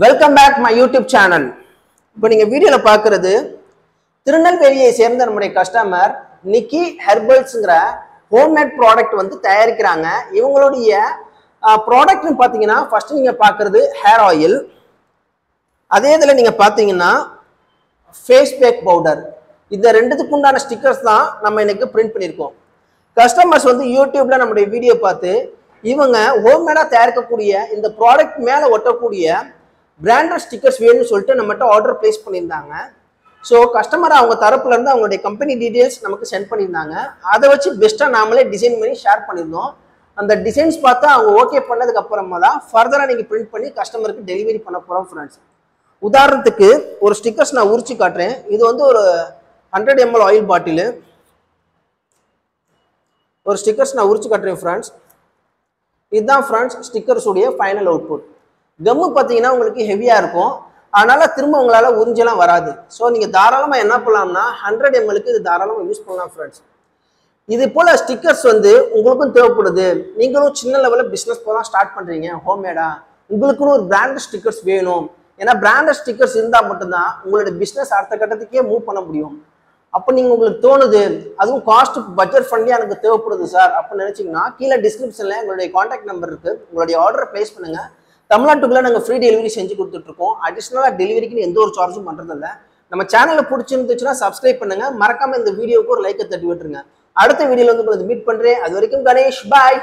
Welcome back my YouTube channel. இப்போ நீங்கள் வீடியோவில் பார்க்குறது திருநெல்வேலியை சேர்ந்த நம்முடைய கஸ்டமர் நிக்கி ஹெர்பல்ஸுங்கிற ஹோம்மேட் ப்ராடக்ட் வந்து தயாரிக்கிறாங்க. இவங்களுடைய ப்ராடக்ட்னு பார்த்தீங்கன்னா ஃபர்ஸ்ட் நீங்கள் பார்க்குறது ஹேர் ஆயில், அதே இதில் நீங்கள் பார்த்தீங்கன்னா ஃபேஸ் பேக் பவுடர். இந்த ரெண்டுத்துக்கு உண்டான ஸ்டிக்கர்ஸ் தான் நம்ம இன்னைக்கு பிரிண்ட் பண்ணியிருக்கோம். கஸ்டமர்ஸ் வந்து யூடியூப்ல நம்முடைய வீடியோ பார்த்து இவங்க ஹோம்மேடாக தயாரிக்கக்கூடிய இந்த ப்ராடக்ட் மேலே ஒட்டக்கூடிய பிராண்டட் ஸ்டிக்கர்ஸ் வேணும்னு சொல்லிட்டு நம்மகிட்ட ஆர்டர் பிளேஸ் பண்ணியிருந்தாங்க. ஸோ கஸ்டமர் அவங்க தரப்புல இருந்து அவங்களுடைய கம்பெனி டீட்டெயில்ஸ் நமக்கு சென்ட் பண்ணியிருந்தாங்க. அதை வச்சு பெஸ்ட்டாக நாமளே டிசைன் பண்ணி ஷேர் பண்ணியிருந்தோம். அந்த டிசைன்ஸ் பார்த்தா அவங்க ஓகே பண்ணதுக்கு அப்புறமா தான் ஃபர்தராக நீங்கள் பிரிண்ட் பண்ணி கஸ்டமருக்கு டெலிவரி பண்ண போகிறோம் ஃப்ரெண்ட்ஸ். உதாரணத்துக்கு ஒரு ஸ்டிக்கர்ஸ் நான் உரிச்சு காட்டுறேன். இது வந்து ஒரு 100 ml ஆயில் பாட்டிலு. ஒரு ஸ்டிக்கர்ஸ் நான் உரிச்சு காட்டுறேன் ஃப்ரெண்ட்ஸ். இதுதான் ஃப்ரெண்ட்ஸ் ஸ்டிக்கர்ஸ் உடைய ஃபைனல் அவுட்புட். கம்மு பார்த்தீங்கன்னா உங்களுக்கு ஹெவியாக இருக்கும், அதனால திரும்ப உங்களால் உறிஞ்செல்லாம் வராது. ஸோ நீங்கள் தாராளமாக என்ன பண்ணலாம்னா 100 ml இது தாராளமாக யூஸ் பண்ணலாம் ஃப்ரெண்ட்ஸ். இது போல் ஸ்டிக்கர்ஸ் வந்து உங்களுக்கும் தேவைப்படுது. நீங்களும் சின்ன லெவலில் பிஸ்னஸ் போலாம் ஸ்டார்ட் பண்ணுறீங்க ஹோம்மேடா, உங்களுக்குன்னு ஒரு பிராண்டட் ஸ்டிக்கர்ஸ் வேணும். ஏன்னா பிராண்டட் ஸ்டிக்கர்ஸ் இருந்தால் மட்டும்தான் உங்களுடைய பிஸ்னஸ் அடுத்த கட்டத்துக்கே மூவ் பண்ண முடியும். அப்போ நீங்கள் உங்களுக்கு தோணுது அதுவும் காஸ்ட் பட்ஜெட் ஃப்ரெண்ட்லியாக எனக்கு தேவைப்படுது சார் அப்படின்னு நினச்சிங்கன்னா கீழே டிஸ்கிரிப்ஷனில் எங்களுடைய காண்டாக்ட் நம்பர் இருக்குது. உங்களுடைய ஆர்டரை ப்ளேஸ் பண்ணுங்கள். தமிழ்நாட்டுக்குள்ளே நாங்கள் ஃப்ரீ டெலிவரி செஞ்சு கொடுத்துட்ருக்கோம். அடிஷ்னலாக டெலிவரிக்குன்னு எந்த ஒரு சார்ஜும் பண்ணுறதில்ல. நம்ம சேனலில் பிடிச்சிருந்துச்சுன்னா சப்ஸ்கிரைப் பண்ணுங்கள். மறக்காமல் இந்த வீடியோவுக்கு ஒரு லைக்கை தட்டி விட்டுருங்க. அடுத்த வீடியோவில் வந்து மீட் பண்ணுறேன். அது வரைக்கும் கணேஷ், பாய்.